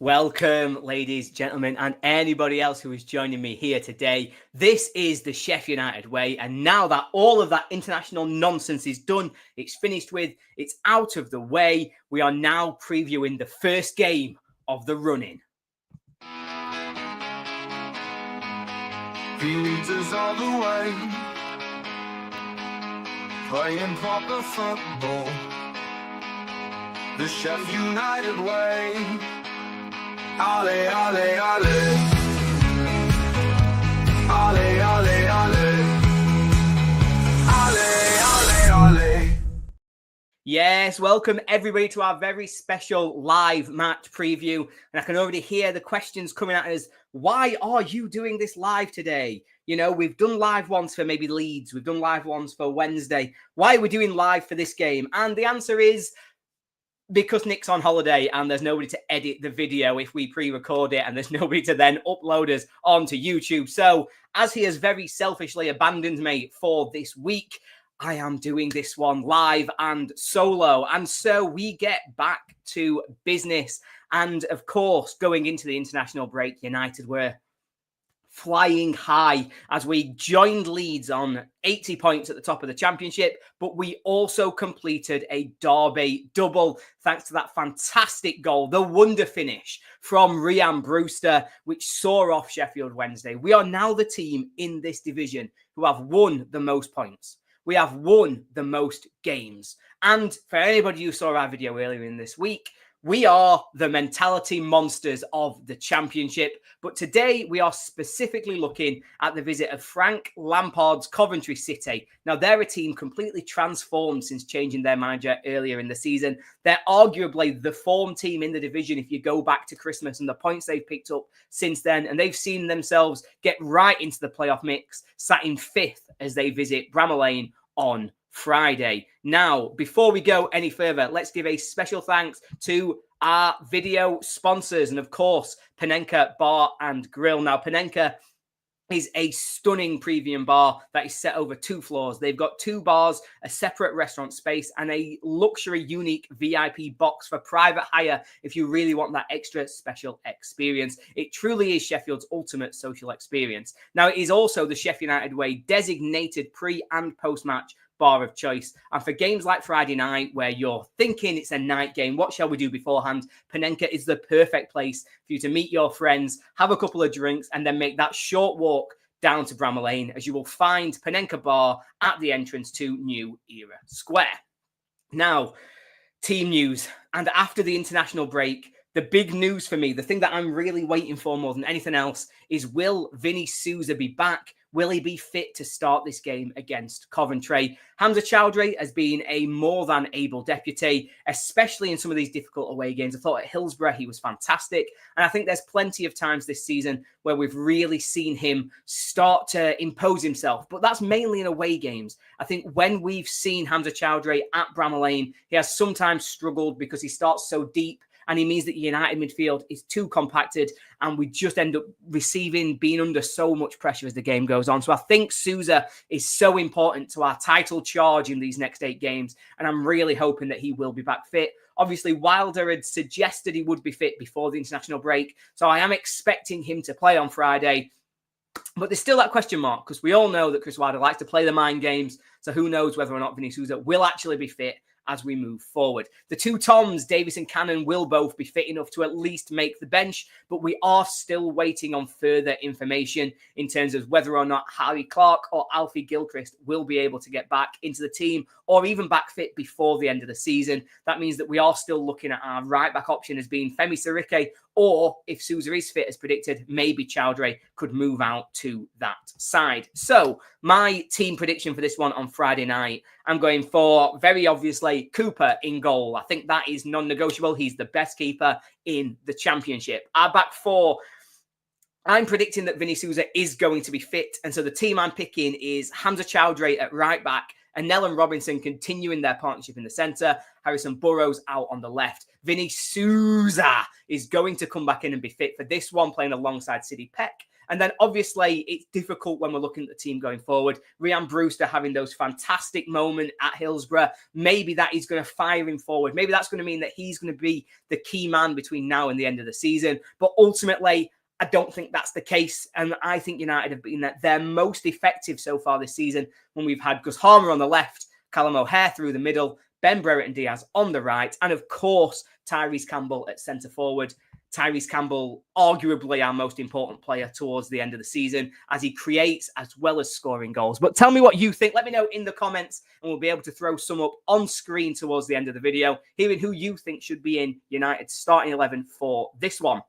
Welcome, ladies, gentlemen, and anybody else who is joining me here today. This is the Sheff United way, and now that all of that international nonsense is done, it's finished with, it's out of the way, we are now previewing the first game of the run-in. Peters all the way, playing proper football, the Sheff United way. Ale, ale, ale. Ale, ale, ale. Ale, ale, ale. Yes, welcome everybody to our very special live match preview. And I can already hear the questions coming at us. Why are you doing this live today? You know, we've done live ones for maybe Leeds. We've done live ones for Wednesday. Why are we doing live for this game? And the answer is because Nick's on holiday and there's nobody to edit the video if we pre-record it, and there's nobody to then upload us onto YouTube. So as he has very selfishly abandoned me for this week, I am doing this one live and solo. And so we get back to business. And of course, going into the international break, United were flying high as we joined Leeds on 80 points at the top of the championship, but we also completed a derby double thanks to that fantastic goal, the wonder finish from Ryan Brewster, which saw off Sheffield Wednesday. We are now the team in this division who have won the most points. We have won the most games. And for anybody who saw our video earlier in this week, we are the mentality monsters of the championship. But today we are specifically looking at the visit of Frank Lampard's Coventry City. Now, they're a team completely transformed since changing their manager earlier in the season. They're arguably the form team in the division if you go back to Christmas and the points they've picked up since then. And they've seen themselves get right into the playoff mix, sat in 5th as they visit Bramall Lane on Friday. Now, before we go any further, let's give a special thanks to our video sponsors and, of course, Panenka Bar and Grill. Now, Panenka is a stunning premium bar that is set over 2 floors. They've got 2 bars, a separate restaurant space, and a luxury, unique VIP box for private hire if you really want that extra special experience. It truly is Sheffield's ultimate social experience. Now, it is also the Sheff United way designated pre- and post-match bar of choice. And for games like Friday night, where you're thinking it's a night game, what shall we do beforehand? Panenka is the perfect place for you to meet your friends, have a couple of drinks, and then make that short walk down to Bramall Lane, as you will find Panenka Bar at the entrance to New Era Square. Now, team news. And after the international break, the big news for me, the thing that I'm really waiting for more than anything else, is will Vinny Souza be back? Will he be fit to start this game against Coventry? Hamza Chowdhury has been a more than able deputy, especially in some of these difficult away games. I thought at Hillsborough he was fantastic. And I think there's plenty of times this season where we've really seen him start to impose himself. But that's mainly in away games. I think when we've seen Hamza Chowdhury at Bramall Lane, he has sometimes struggled because he starts so deep. And he means that United midfield is too compacted and we just end up being under so much pressure as the game goes on. So I think Souza is so important to our title charge in these next 8 games. And I'm really hoping that he will be back fit. Obviously, Wilder had suggested he would be fit before the international break. So I am expecting him to play on Friday. But there's still that question mark because we all know that Chris Wilder likes to play the mind games. So who knows whether or not Vinny Souza will actually be fit as we move forward. The 2 Toms, Davis and Cannon, will both be fit enough to at least make the bench, but we are still waiting on further information in terms of whether or not Harry Clark or Alfie Gilchrist will be able to get back into the team or even back fit before the end of the season. That means that we are still looking at our right-back option as being Femi Sirike, or if Souza is fit as predicted, maybe Chowdhury could move out to that side. So my team prediction for this one on Friday night, I'm going for, very obviously, Cooper in goal. I think that is non-negotiable. He's the best keeper in the championship. Our back 4, I'm predicting that Vinny Souza is going to be fit. And so the team I'm picking is Hamza Chowdhury at right back and Nell and Robinson continuing their partnership in the centre. Harrison Burrows out on the left. Vinny Souza is going to come back in and be fit for this one, playing alongside Sidney Peck. And then obviously it's difficult when we're looking at the team going forward. Rhian Brewster having those fantastic moments at Hillsborough. Maybe that is going to fire him forward. Maybe that's going to mean that he's going to be the key man between now and the end of the season. But ultimately, I don't think that's the case. And I think United have been their most effective so far this season when we've had Gus Harmer on the left, Callum O'Hare through the middle, Ben Brereton Diaz on the right, and of course, Tyrese Campbell at centre forward. Tyrese Campbell, arguably our most important player towards the end of the season, as he creates as well as scoring goals. But tell me what you think. Let me know in the comments, and we'll be able to throw some up on screen towards the end of the video, hearing who you think should be in United's starting 11 for this one.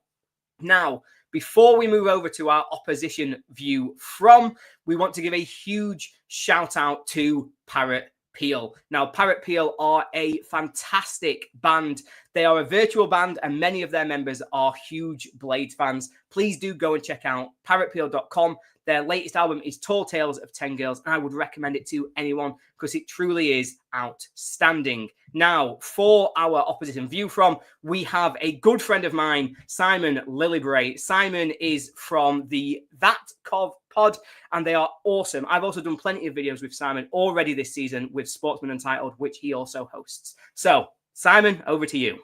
Now, before we move over to our opposition view from, we want to give a huge shout out to Parrot Peel. Now, Parrot Peel are a fantastic band. They are a virtual band and many of their members are huge Blades fans. Please do go and check out parrotpeel.com. Their latest album is Tall Tales of 10 Girls, and I would recommend it to anyone because it truly is outstanding. Now, for our opposition view from, we have a good friend of mine, Simon Lillibray. Simon is from the That Cov pod, and they are awesome. I've also done plenty of videos with Simon already this season with Sportsman Untitled, which he also hosts. So, Simon, over to you.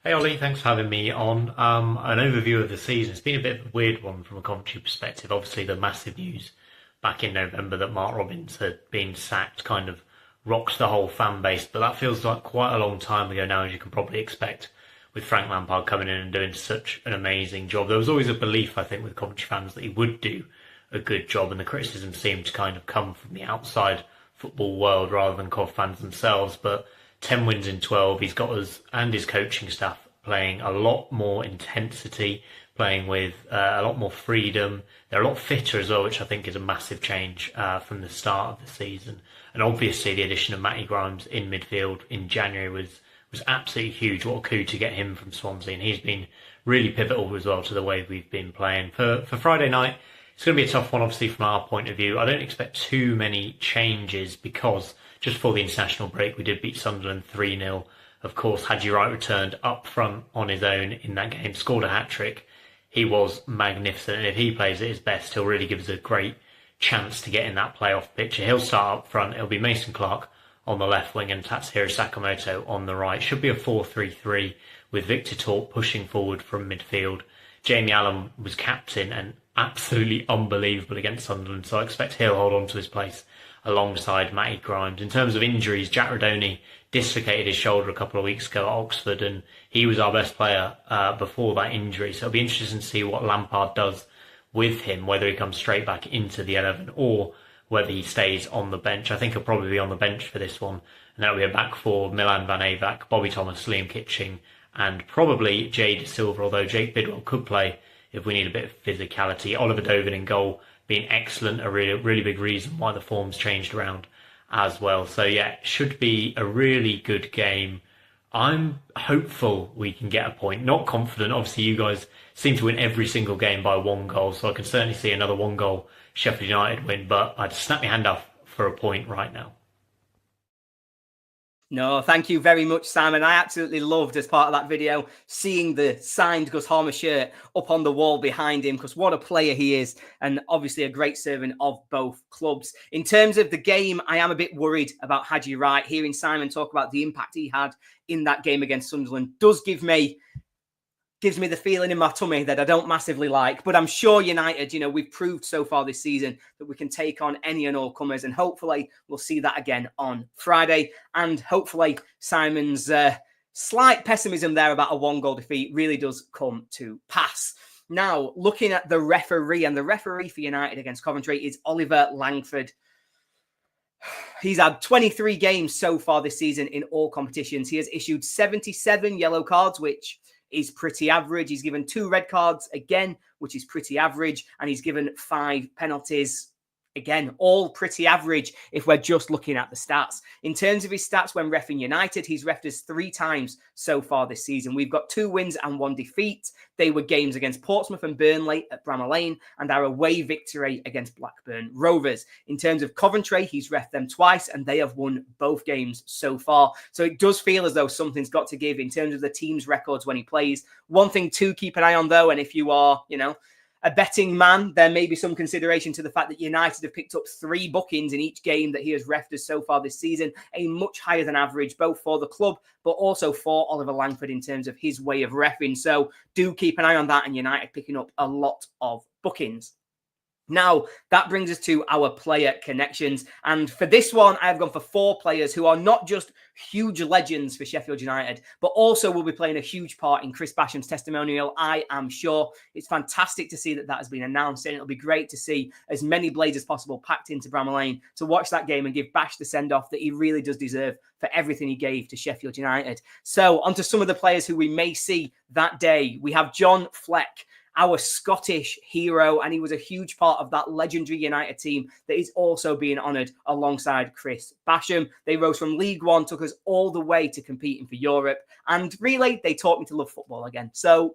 Hey Ollie, thanks for having me on. An overview of the season. It's been a bit of a weird one from a Coventry perspective. Obviously, the massive news back in November that Mark Robins had been sacked kind of rocks the whole fan base, but that feels like quite a long time ago now, as you can probably expect, with Frank Lampard coming in and doing such an amazing job. There was always a belief, I think, with Coventry fans that he would do a good job, and the criticism seemed to kind of come from the outside football world rather than Cov fans themselves. But 10 wins in 12, he's got us and his coaching staff playing a lot more intensity, playing with a lot more freedom. They're a lot fitter as well, which I think is a massive change from the start of the season. And obviously the addition of Matty Grimes in midfield in January was absolutely huge. What a coup to get him from Swansea, and he's been really pivotal as well to the way we've been playing. For Friday night, it's going to be a tough one, obviously, from our point of view. I don't expect too many changes because just before the international break, we did beat Sunderland 3-0. Of course, Haji Wright returned up front on his own in that game, scored a hat-trick. He was magnificent, and if he plays at his best, he'll really give us a great chance to get in that playoff picture. He'll start up front. It'll be Mason Clark on the left wing and Tatsuhiro Sakamoto on the right. Should be a 4-3-3 with Victor Torp pushing forward from midfield. Jamie Allen was captain and absolutely unbelievable against Sunderland, so I expect he'll hold on to his place alongside Matty Grimes. In terms of injuries, Jack Rodoni dislocated his shoulder a couple of weeks ago at Oxford, and he was our best player before that injury, so it'll be interesting to see what Lampard does with him, whether he comes straight back into the 11 or whether he stays on the bench. I think he'll probably be on the bench for this one, and that'll be a back four: Milan Van Avak, Bobby Thomas, Liam Kitching, and probably Jay De Silva, although Jake Bidwell could play if we need a bit of physicality. Oliver Dovin in goal being excellent, a really big reason why the form's changed around as well. So yeah, should be a really good game. I'm hopeful we can get a point. Not confident. Obviously, you guys seem to win every single game by 1 goal, so I can certainly see another 1-goal Sheffield United win, but I'd snap my hand off for a point right now. No, thank you very much, Simon. I absolutely loved, as part of that video, seeing the signed Gus Harmer shirt up on the wall behind him, because what a player he is, and obviously a great servant of both clubs. In terms of the game, I am a bit worried about Haji Wright. Hearing Simon talk about the impact he had in that game against Sunderland does gives me the feeling in my tummy that I don't massively like. But I'm sure United, we've proved so far this season that we can take on any and all comers, and hopefully we'll see that again on Friday. And hopefully Simon's slight pessimism there about a 1-goal defeat really does come to pass. Now, looking at the referee, and the referee for United against Coventry is Oliver Langford. He's had 23 games so far this season in all competitions. He has issued 77 yellow cards, which is pretty average. He's given 2 red cards again, which is pretty average. And he's given 5 penalties. Again, all pretty average if we're just looking at the stats. In terms of his stats when reffing United, he's reffed us 3 times so far this season. We've got 2 wins and 1 defeat. They were games against Portsmouth and Burnley at Bramall Lane and our away victory against Blackburn Rovers. In terms of Coventry, he's reffed them twice and they have won both games so far. So it does feel as though something's got to give in terms of the team's records when he plays. One thing to keep an eye on though, and if you are, a betting man, there may be some consideration to the fact that United have picked up 3 bookings in each game that he has reffed us so far this season, a much higher than average, both for the club, but also for Oliver Langford in terms of his way of reffing. So do keep an eye on that, and United picking up a lot of bookings. Now, that brings us to our player connections. And for this one, I've gone for 4 players who are not just huge legends for Sheffield United, but also will be playing a huge part in Chris Basham's testimonial, I am sure. It's fantastic to see that has been announced, and it'll be great to see as many Blades as possible packed into Bramall Lane to watch that game and give Bash the send-off that he really does deserve for everything he gave to Sheffield United. So, onto some of the players who we may see that day. We have John Fleck, our Scottish hero, and he was a huge part of that legendary United team that is also being honoured alongside Chris Basham. They rose from League One, took us all the way to competing for Europe, and really, they taught me to love football again. So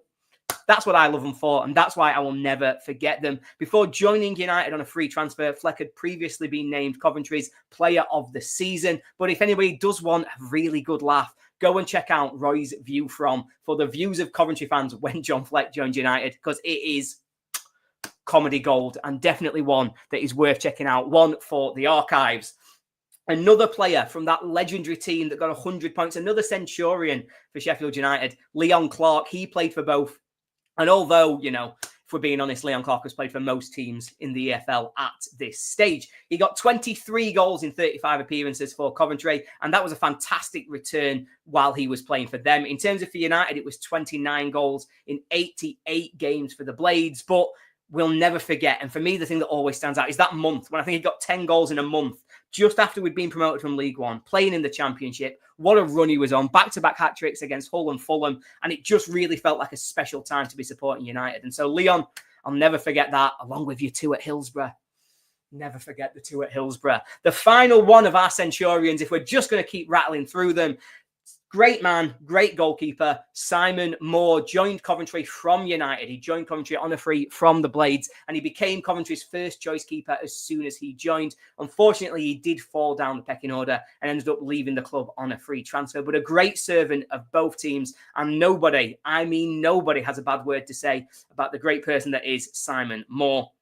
that's what I love them for, and that's why I will never forget them. Before joining United on a free transfer, Fleck had previously been named Coventry's Player of the Season, but if anybody does want a really good laugh, go and check out Roy's View From for the views of Coventry fans when John Fleck joined United, because it is comedy gold and definitely one that is worth checking out, one for the archives. Another player from that legendary team that got 100 points, another Centurion for Sheffield United, Leon Clark. He played for both. And although, if we're being honest, Leon Clark has played for most teams in the EFL at this stage. He got 23 goals in 35 appearances for Coventry, and that was a fantastic return while he was playing for them. In terms of for United, it was 29 goals in 88 games for the Blades, but we'll never forget. And for me, the thing that always stands out is that month when I think he got 10 goals in a month, just after we'd been promoted from League One, playing in the Championship. What a run he was on, back-to-back hat-tricks against Hull and Fulham, and it just really felt like a special time to be supporting United. And so, Leon, I'll never forget that, along with you 2 at Hillsborough. Never forget the 2 at Hillsborough. The final one of our Centurions, if we're just going to keep rattling through them, great man, great goalkeeper, Simon Moore joined Coventry from United. He joined Coventry on a free from the Blades, and he became Coventry's first choice keeper as soon as he joined. Unfortunately, he did fall down the pecking order and ended up leaving the club on a free transfer, but a great servant of both teams, and nobody, I mean nobody, has a bad word to say about the great person that is Simon Moore.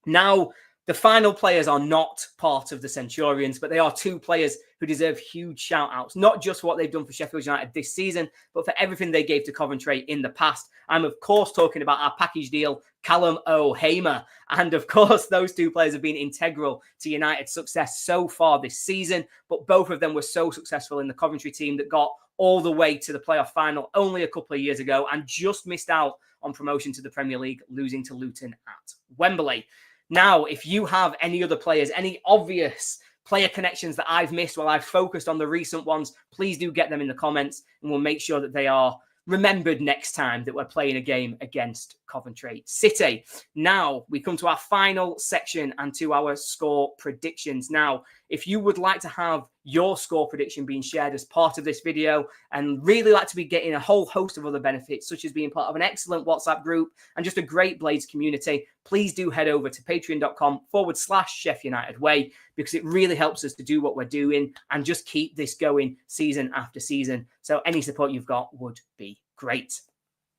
Now, the final players are not part of the Centurions, but they are 2 players who deserve huge shout-outs, not just what they've done for Sheffield United this season, but for everything they gave to Coventry in the past. I'm, of course, talking about our package deal, Callum O'Hamer. And, of course, those 2 players have been integral to United's success so far this season, but both of them were so successful in the Coventry team that got all the way to the playoff final only a couple of years ago and just missed out on promotion to the Premier League, losing to Luton at Wembley. Now, if you have any other players, any obvious player connections that I've missed while I've focused on the recent ones, please do get them in the comments and we'll make sure that they are remembered next time that we're playing a game against Coventry City. Now, we come to our final section and to our score predictions. Now, if you would like to have your score prediction being shared as part of this video and really like to be getting a whole host of other benefits, such as being part of an excellent WhatsApp group and just a great Blades community, please do head over to patreon.com/Sheff United Way, because it really helps us to do what we're doing and just keep this going season after season. So any support you've got would be great.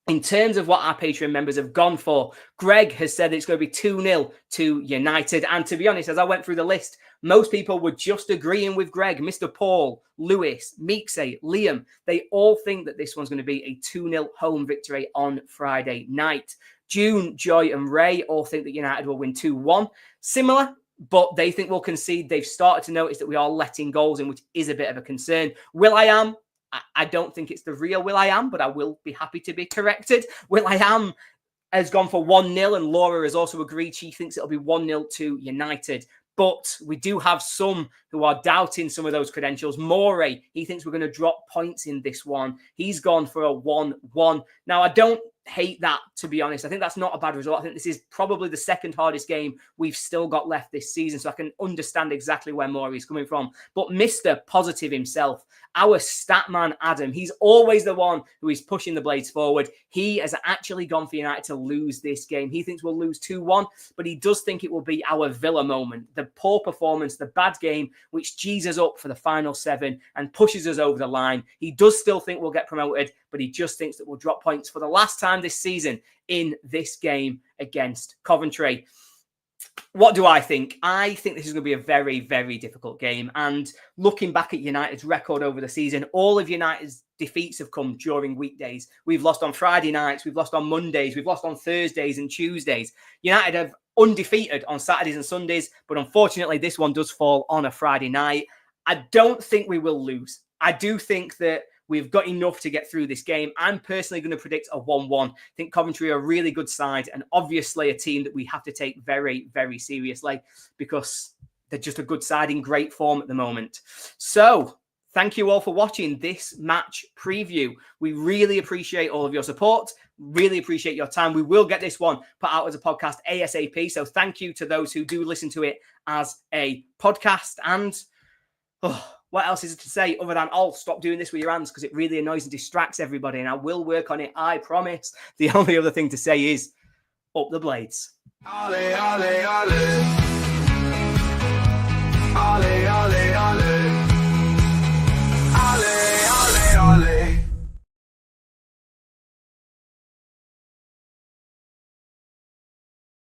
In terms of what our Patreon members have gone for, Greg has said it's going to be 2-0 to United. And to be honest, as I went through the list, most people were just agreeing with Greg. Mr. Paul, Lewis, Meeksay, Liam, they all think that this one's going to be a 2-0 home victory on Friday night. June, Joy and Ray all think that United will win 2-1. Similar, but they think we'll concede. They've started to notice that we are letting goals in, which is a bit of a concern. Will.i.am, I don't think it's the real Will.i.am, but I will be happy to be corrected. Will.i.am has gone for 1-0, and Laura has also agreed she thinks it'll be 1-0 to United. But we do have some who are doubting some of those credentials. Morey, he thinks we're going to drop points in this one. He's gone for a 1-1. Now, I don't hate that, to be honest. I think that's not a bad result. I think this is probably the second hardest game we've still got left this season, so I can understand exactly where Maury's coming from. But Mr. Positive himself, our stat man Adam, he's always the one who is pushing the Blades forward. He has actually gone for United to lose this game. He thinks we'll lose 2-1, but he does think it will be our Villa moment, the poor performance, the bad game, which G's us up for the final 7 and pushes us over the line. He does still think we'll get promoted, but he just thinks that we'll drop points for the last time this season in this game against Coventry. What do I think? I think this is going to be a very, very difficult game. And looking back at United's record over the season, all of United's defeats have come during weekdays. We've lost on Friday nights, we've lost on Mondays, we've lost on Thursdays and Tuesdays. United have undefeated on Saturdays and Sundays, but unfortunately this one does fall on a Friday night. I don't think we will lose. I do think that we've got enough to get through this game. I'm personally going to predict a 1-1. I think Coventry are a really good side and obviously a team that we have to take very, very seriously because they're just a good side in great form at the moment. So thank you all for watching this match preview. We really appreciate all of your support. Really appreciate your time. We will get this one put out as a podcast ASAP. So thank you to those who do listen to it as a podcast. And what else is to say other than, stop doing this with your hands because it really annoys and distracts everybody. And I will work on it, I promise. The only other thing to say is, up the Blades. Ole, ole, ole. Ole, ole, ole.